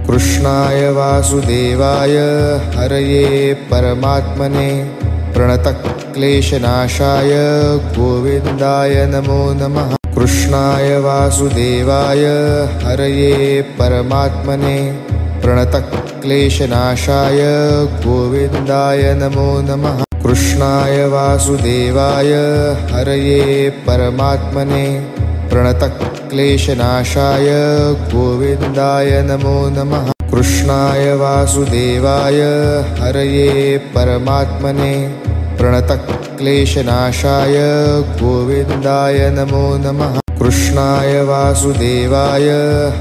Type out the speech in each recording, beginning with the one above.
कृष्णाय वासुदेवाय हरये परमात्मने प्रणतक्लेशनाशाय गोविन्दाय नमो नमः। कृष्णाय वासुदेवाय हरये परमात्मने प्रणतक्लेशनाशाय गोविन्दाय नमो नमः। कृष्णाय वासुदेवाय हरये परमात्मने प्रणतक्लेशनाशाय गोविन्दाय नमो नमः। कृष्णाय वासुदेवाय हरये परमात्मने प्रणतक्लेशनाशाय गोविन्दाय नमो नमः। कृष्णाय वासुदेवाय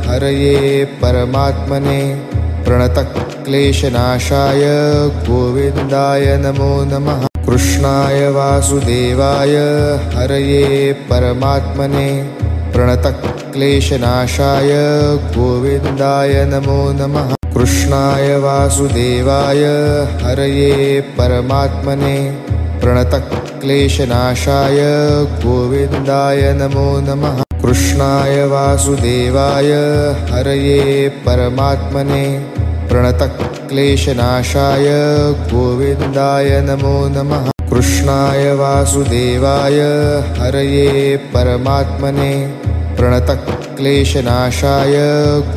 हरये परमात्मने प्रणतक्लेशनाशाय गोविन्दाय नमो नमः। कृष्णाय वासुदेवाय हरये परमात्मने प्रणतक्लेशनाशाय गोविन्दाय नमो नमः। कृष्णाय वासुदेवाय हरये परमात्मने प्रणतक्लेशनाशाय गोविन्दाय नमो नमः। कृष्णाय वासुदेवाय हरये परमात्मने प्रणतक्लेशनाशाय गोविन्दाय नमो नमः। कृष्णाय वासुदेवाय हरये परमात्मने प्रणतक्लेशनाशाय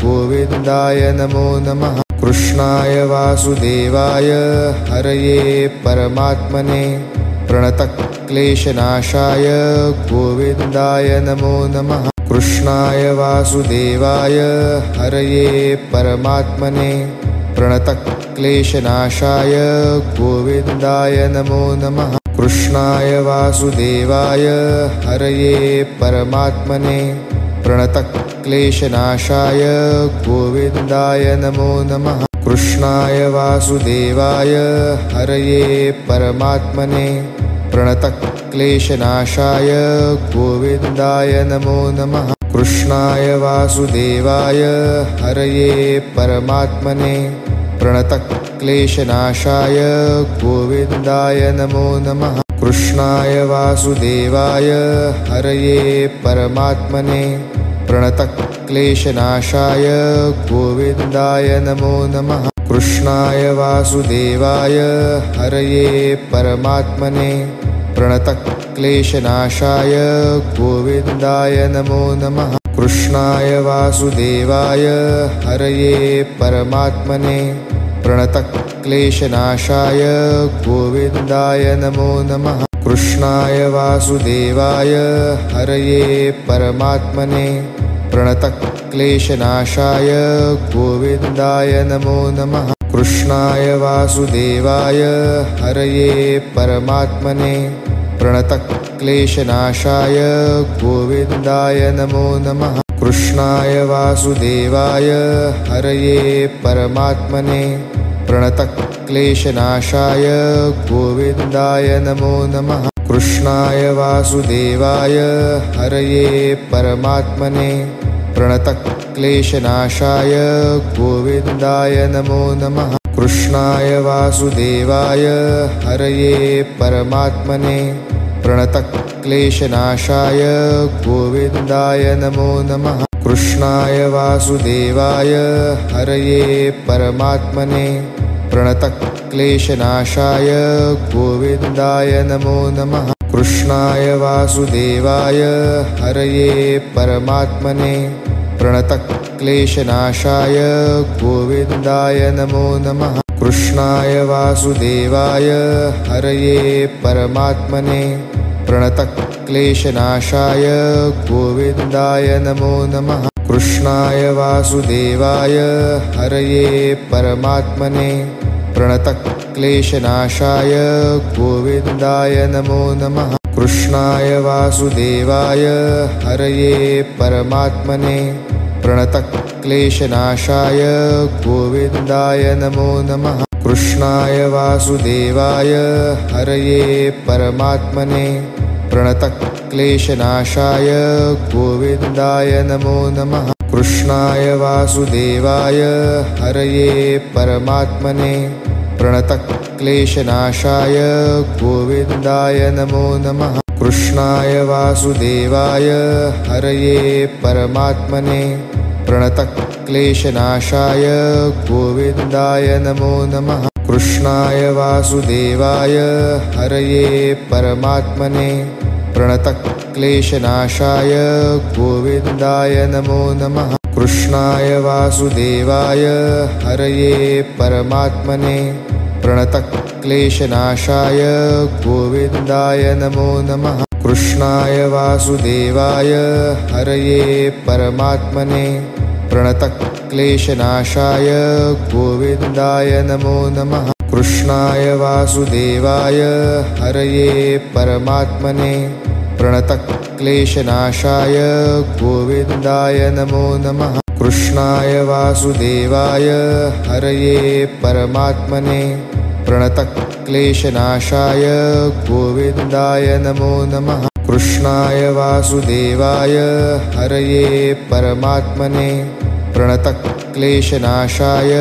गोविन्दाय नमो नमः। कृष्णाय वासुदेवाय हरये परमात्मने प्रणतक्लेशनाशाय गोविन्दाय नमो नमः। कृष्णाय वासुदेवाय हरये परमात्मने प्रणतक्लेशनाशाय गोविन्दाय नमो नमः। कृष्णाय वासुदेवाय हरये परमात्मने प्रणतक्लेशनाशाय गोविन्दाय नमो नमः। कृष्णाय वासुदेवाय हरये परमात्मने प्रणतक्लेशनाशाय गोविन्दाय नमो नमः। कृष्णाय वासुदेवाय हरये परमात्मने प्रणतक्लेशनाशाय गोविन्दाय नमो नमः। कृष्णाय वासुदेवाय हरये परमात्मने प्रणतक्लेशनाशाय गोविन्दाय नमो नमः। कृष्णाय वासुदेवाय हरये परमात्मने प्रणतक्लेशनाशाय गोविन्दाय नमो नमः। कृष्णाय वासुदेवाय हरये परमात्मने प्रणतक्लेशनाशाय गोविन्दाय नमो नमः। कृष्णाय वासुदेवाय हरये परमात्मने प्रणतक्लेशनाशाय गोविन्दाय नमो नमः। कृष्णाय वासुदेवाय हरये परमात्मने प्रणतक्लेशनाशाय गोविन्दाय नमो नमः। कृष्णाय वासुदेवाय हरये परमात्मने प्रणतक्लेशनाशाय गोविन्दाय नमो नमः। कृष्णाय वासुदेवाय हरये परमात्मने प्रणतक्लेशनाशाय गोविन्दाय नमो नमः। कृष्णाय वासुदेवाय हरये परमात्मने प्रणतक्लेशनाशाय गोविन्दाय नमो नमः। कृष्णाय वासुदेवाय हरये परमात्मने प्रणतक्लेशनाशाय गोविन्दाय नमो नमः। कृष्णाय वासुदेवाय हरये परमात्मने प्रणतक्लेशनाशाय गोविन्दाय नमो नमः। कृष्णाय वासुदेवाय हरये परमात्मने प्रणतक्लेशनाशाय गोविन्दाय नमो नमः। कृष्णाय वासुदेवाय हरये परमात्मने प्रणतक्लेशनाशाय गोविन्दाय नमो नमः। कृष्णाय वासुदेवाय हरये परमात्मने प्रणतक्लेशनाशाय गोविन्दाय नमो नमः। कृष्णाय वासुदेवाय हरये परमात्मने प्रणतक्लेशनाशाय गोविन्दाय नमो नमः। कृष्णाय वासुदेवाय हरये परमात्मने प्रणतक्लेशनाशाय गोविन्दाय नमो नमः। कृष्णाय वासुदेवाय हरये परमात्मने प्रणतक्लेशनाशाय गोविन्दाय नमो नमः। कृष्णाय वासुदेवाय हरये परमात्मने प्रणतक्लेशनाशाय गोविन्दाय नमो नमः। कृष्णाय वासुदेवाय हरये परमात्मने प्रणतक्लेशनाशाय गोविन्दाय नमो नमः। कृष्णाय वासुदेवाय हरये परमात्मने प्रणतक्लेशनाशाय गोविन्दाय नमो नमः। कृष्णाय वासुदेवाय हरये परमात्मने प्रणतक्लेशनाशाय गोविन्दाय नमो नमः। कृष्णाय वासुदेवाय हरये परमात्मने प्रणतक्लेशनाशाय गोविन्दाय नमो नमः। कृष्णाय वासुदेवाय हरये परमात्मने प्रणतक्लेशनाशाय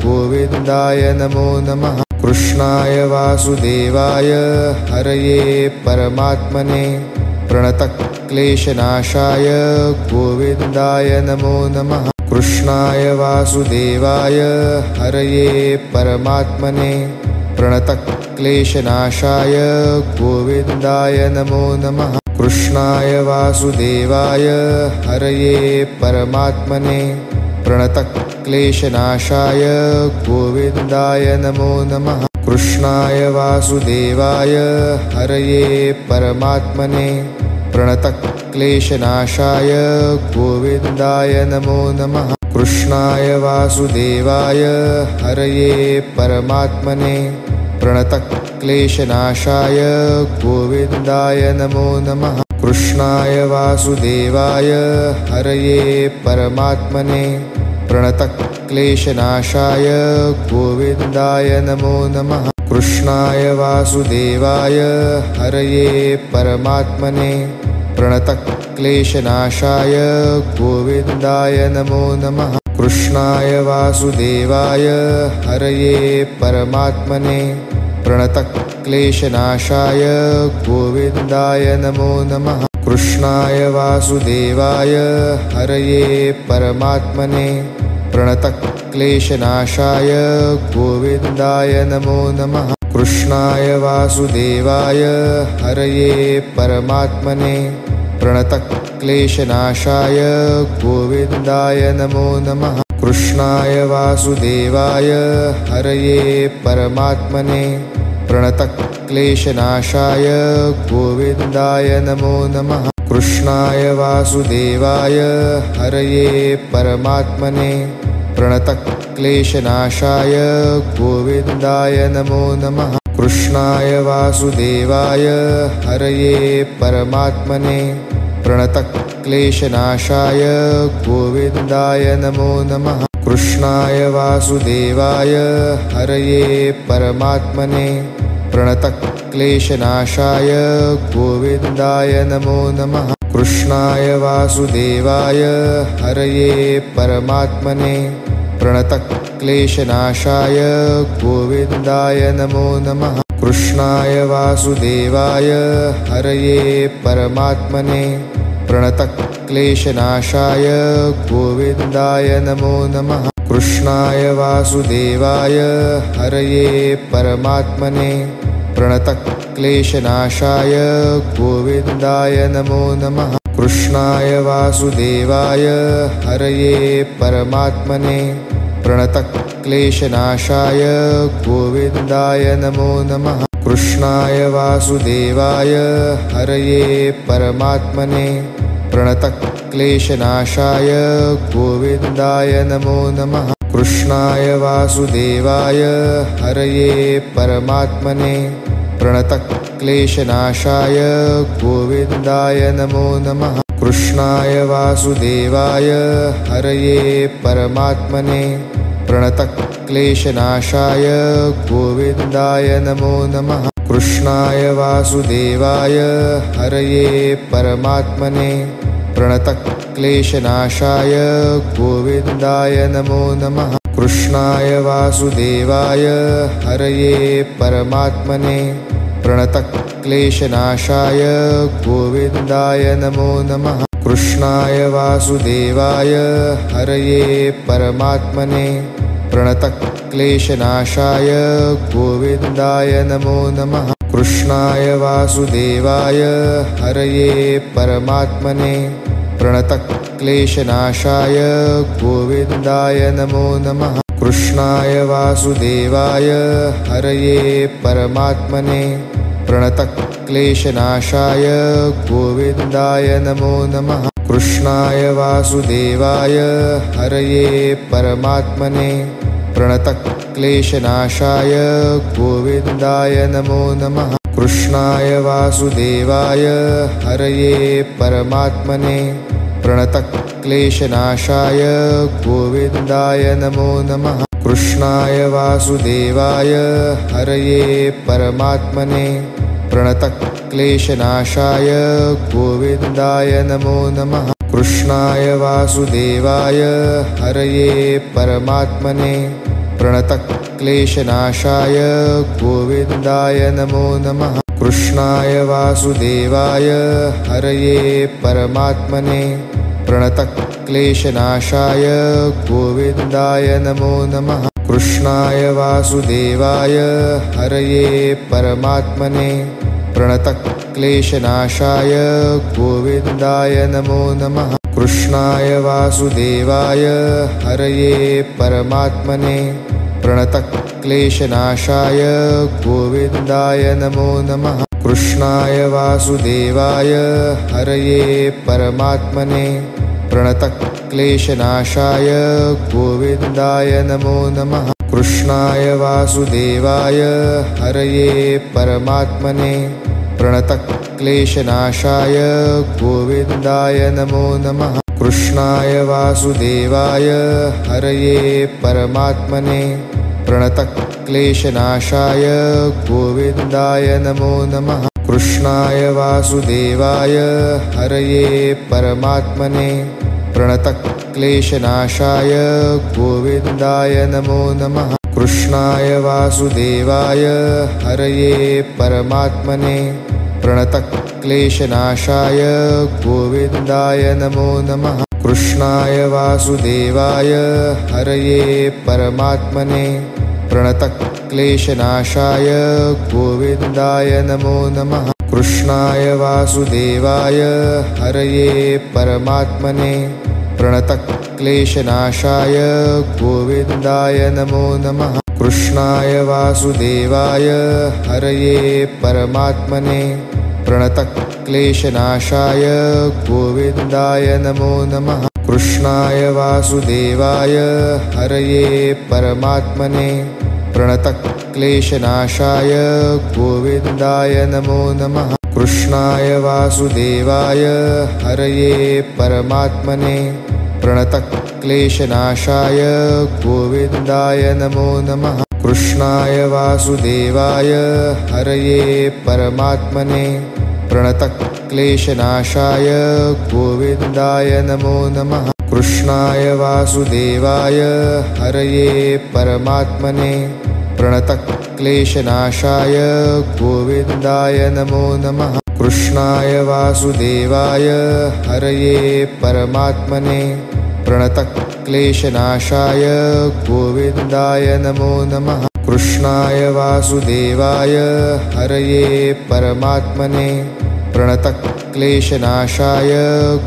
गोविन्दाय नमो नमः। कृष्णाय वासुदेवाय हरये परमात्मने प्रणतक्लेशनाशाय गोविन्दाय नमो नमः। कृष्णाय वासुदेवाय हरये परमात्मने प्रणतक्लेशनाशाय गोविन्दाय नमो नमः। कृष्णाय वासुदेवाय हरये परमात्मने प्रणतक्लेशनाशाय गोविन्दाय नमो नमः। कृष्णाय वासुदेवाय हरये परमात्मने प्रणतक्लेशनाशाय गोविन्दाय नमो नमः। कृष्णाय वासुदेवाय हरये परमात्मने प्रणतक्लेशनाशाय गोविन्दाय नमो नमः। कृष्णाय वासुदेवाय हरये परमात्मने प्रणतक्लेशनाशाय गोविन्दाय नमो नमः। कृष्णाय वासुदेवाय हरये परमात्मने प्रणतक्लेशनाशाय गोविन्दाय नमो नमः। कृष्णाय वासुदेवाय हरये परमात्मने प्रणतक्लेशनाशाय गोविन्दाय नमो नमः। कृष्णाय वासुदेवाय हरये परमात्मने प्रणतक्लेशनाशाय गोविन्दाय नमो नमः। कृष्णाय वासुदेवाय हरये परमात्मने प्रणतक्लेशनाशाय गोविन्दाय नमो नमः। कृष्णाय वासुदेवाय हरये परमात्मने प्रणतक्लेशनाशाय गोविन्दाय नमो नमः। कृष्णाय वासुदेवाय हरये परमात्मने प्रणतक्लेशनाशाय गोविन्दाय नमो नमः। कृष्णाय वासुदेवाय हरये परमात्मने प्रणतक्लेशनाशाय गोविन्दाय नमो नमः। कृष्णाय वासुदेवाय हरये परमात्मने प्रणतक्लेशनाशाय गोविन्दाय नमो नमः। कृष्णाय वासुदेवाय हरये परमात्मने प्रणतक्लेशनाशाय गोविन्दाय नमो नमः। कृष्णाय वासुदेवाय हरये परमात्मने प्रणतक्लेशनाशाय गोविन्दाय नमो नमः। कृष्णाय वासुदेवाय हरये परमात्मने प्रणतक्लेशनाशाय गोविन्दाय नमो नमः। कृष्णाय वासुदेवाय हरये परमात्मने प्रणतक्लेशनाशाय गोविन्दाय नमो नमः। कृष्णाय वासुदेवाय हरये परमात्मने प्रणतक्लेशनाशाय गोविन्दाय नमो नमः। कृष्णाय वासुदेवाय हरये परमात्मने प्रणतक्लेशनाशाय गोविन्दाय नमो नमः। कृष्णाय वासुदेवाय हरये परमात्मने प्रणतक्लेशनाशाय गोविन्दाय नमो नमः। कृष्णाय वासुदेवाय हरये परमात्मने प्रणतक्लेशनाशाय गोविन्दाय नमो नमः। कृष्णाय वासुदेवाय हरये परमात्मने प्रणतक्लेशनाशाय गोविन्दाय नमो नमः। कृष्णाय वासुदेवाय हरये परमात्मने प्रणतक्लेशनाशाय गोविन्दाय नमो नमः। कृष्णाय वासुदेवाय हरये परमात्मने प्रणतक्लेशनाशाय गोविन्दाय नमो नमः। कृष्णाय वासुदेवाय हरये परमात्मने प्रणतक्लेशनाशाय गोविन्दाय नमो नमः। कृष्णाय वासुदेवाय हरये परमात्मने प्रणतक्लेशनाशाय गोविन्दाय नमो नमः। कृष्णाय वासुदेवाय हरये परमात्मने प्रणतक्लेशनाशाय गोविन्दाय नमो नमः। कृष्णाय वासुदेवाय हरये परमात्मने प्रणतक्लेशनाशाय गोविन्दाय नमो नमः। कृष्णाय वासुदेवाय हरये परमात्मने प्रणतक्लेशनाशाय गोविन्दाय नमो नमः। कृष्णाय वासुदेवाय हरये परमात्मने प्रणतक्लेशनाशाय गोविन्दाय नमो नमः। कृष्णाय वासुदेवाय हरये परमात्मने प्रणतक्लेशनाशाय गोविन्दाय नमो नमः। कृष्णाय वासुदेवाय हरये परमात्मने प्रणतक्लेशनाशाय गोविन्दाय नमो नमः। कृष्णाय वासुदेवाय हरये परमात्मने प्रणतक्लेशनाशाय गोविन्दाय नमो नमः। कृष्णाय वासुदेवाय हरये परमात्मने प्रणतक्लेशनाशाय गोविन्दाय नमो नमः। कृष्णाय वासुदेवाय हरये परमात्मने प्रणतक्लेशनाशाय गोविन्दाय नमो नमः। कृष्णाय वासुदेवाय हरये परमात्मने प्रणतक्लेशनाशाय गोविन्दाय नमो नमः। कृष्णाय वासुदेवाय हरये परमात्मने प्रणतक्लेशनाशाय गोविन्दाय नमो नमः। कृष्णाय वासुदेवाय हरये परमात्मने प्रणतक्लेशनाशाय गोविन्दाय नमो नमः। कृष्णाय वासुदेवाय हरये परमात्मने प्रणतक्लेशनाशाय गोविन्दाय नमो नमः। कृष्णाय वासुदेवाय हरये परमात्मने प्रणतक्लेशनाशाय गोविन्दाय नमो नमः। कृष्णाय वासुदेवाय हरये परमात्मने प्रणतक्लेशनाशाय गोविन्दाय नमो नमः। कृष्णाय वासुदेवाय हरये परमात्मने प्रणतक्लेशनाशाय गोविन्दाय नमो नमः। कृष्णाय वासुदेवाय हरये परमात्मने प्रणतक्लेशनाशाय गोविन्दाय नमो नमः। कृष्णाय वासुदेवाय हरये परमात्मने प्रणतक्लेशनाशाय गोविन्दाय नमो नमः। कृष्णाय वासुदेवाय हरये परमात्मने प्रणतक्लेशनाशाय गोविन्दाय नमो नमः। कृष्णाय वासुदेवाय हरये परमात्मने प्रणतक्लेशनाशाय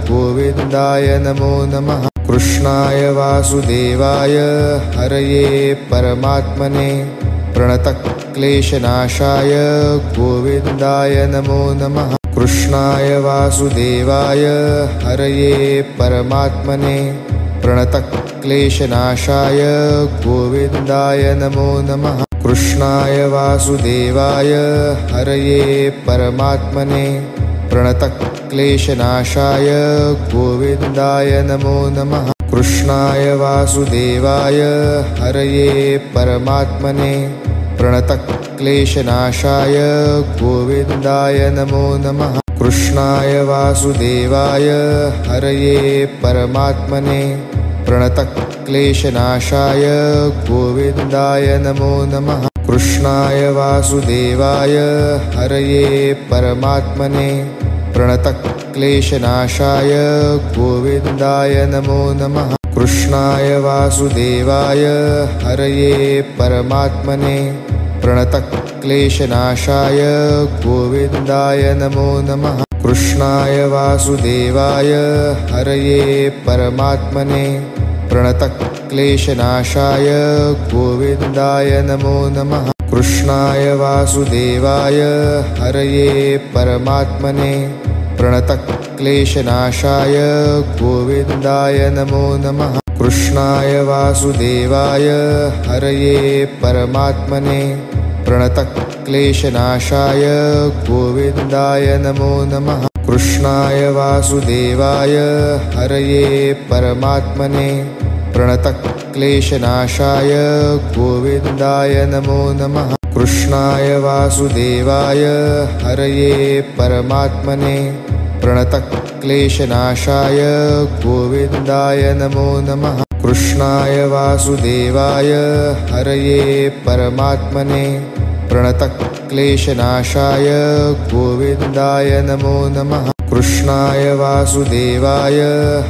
गोविन्दाय नमो नमः। कृष्णाय वासुदेवाय हरये परमात्मने प्रणतक्लेशनाशाय गोविन्दाय नमो नमः। कृष्णाय वासुदेवाय हरये परमात्मने प्रणतक्लेशनाशाय गोविन्दाय नमो नमः। कृष्णाय वासुदेवाय हरये परमात्मने प्रणतक्लेशनाशाय गोविन्दाय नमो नमः। कृष्णाय वासुदेवाय हरये परमात्मने प्रणतक्लेशनाशाय गोविन्दाय नमो नमः। कृष्णाय वासुदेवाय हरये परमात्मने प्रणतक्लेशनाशाय गोविन्दाय नमो नमः। कृष्णाय वासुदेवाय हरये परमात्मने प्रणतक्लेशनाशाय गोविन्दाय नमो नमः। कृष्णाय वासुदेवाय हरये परमात्मने प्रणतक्लेशनाशाय गोविन्दाय नमो नमः। कृष्णाय वासुदेवाय हरये परमात्मने प्रणतक्लेशनाशाय गोविन्दाय नमो नमः। कृष्णाय वासुदेवाय हरये परमात्मने प्रणतक्लेशनाशाय गोविन्दाय नमो नमः। कृष्णाय वासुदेवाय हरये परमात्मने प्रणतक्लेशनाशाय गोविन्दाय नमो नमः। कृष्णाय वासुदेवाय हरये परमात्मने प्रणतक्लेशनाशाय गोविन्दाय नमो नमः। कृष्णाय वासुदेवाय हरये परमात्मने प्रणतक्लेशनाशाय गोविन्दाय नमो नमः। कृष्णाय वासुदेवाय हरये परमात्मने प्रणतक्लेशनाशाय गोविन्दाय नमो नमः। कृष्णाय वासुदेवाय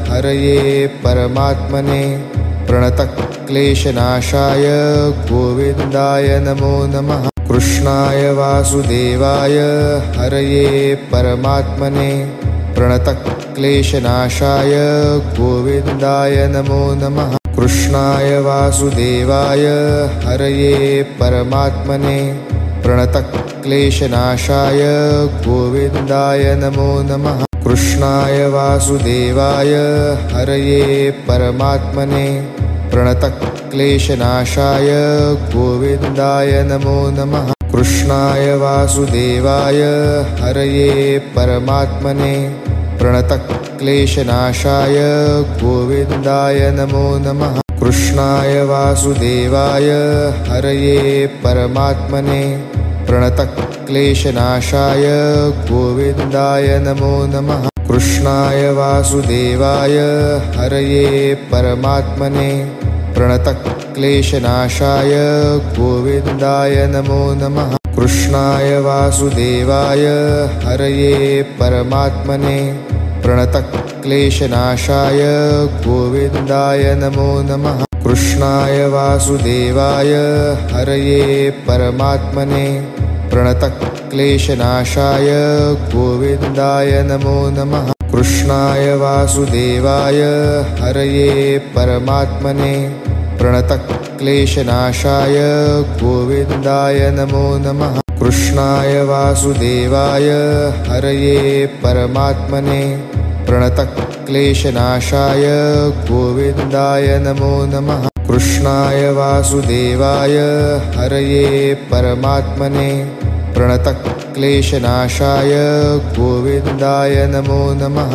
हरये परमात्मने प्रणतक्लेशनाशाय गोविन्दाय नमो नमः। कृष्णाय वासुदेवाय हरये परमात्मने प्रणतक्लेशनाशाय गोविन्दाय नमो नमः। कृष्णाय वासुदेवाय हरये परमात्मने प्रणतक्लेशनाशाय गोविन्दाय नमो नमः। कृष्णाय वासुदेवाय हरये परमात्मने प्रणतक्लेशनाशाय गोविन्दाय नमो नमः। कृष्णाय वासुदेवाय हरये परमात्मने प्रणतक्लेशनाशाय गोविन्दाय नमो नमः। कृष्णाय वासुदेवाय हरये परमात्मने प्रणतक्लेशनाशाय गोविन्दाय नमो नमः। कृष्णाय वासुदेवाय हरये परमात्मने प्रणतक्लेशनाशाय गोविन्दाय नमो नमः। कृष्णाय वासुदेवाय हरये परमात्मने प्रणतक्लेशनाशाय गोविन्दाय नमो नमः। कृष्णाय वासुदेवाय हरये परमात्मने प्रणतक्लेशनाशाय गोविन्दाय नमो नमः। कृष्णाय वासुदेवाय हरये परमात्मने प्रणतक्लेशनाशाय गोविन्दाय नमो नमः। कृष्णाय वासुदेवाय हरये परमात्मने प्रणतक्लेशनाशाय गोविन्दाय नमो नमः। कृष्णाय वासुदेवाय हरये परमात्मने प्रणतक्लेशनाशाय गोविन्दाय नमो नमः।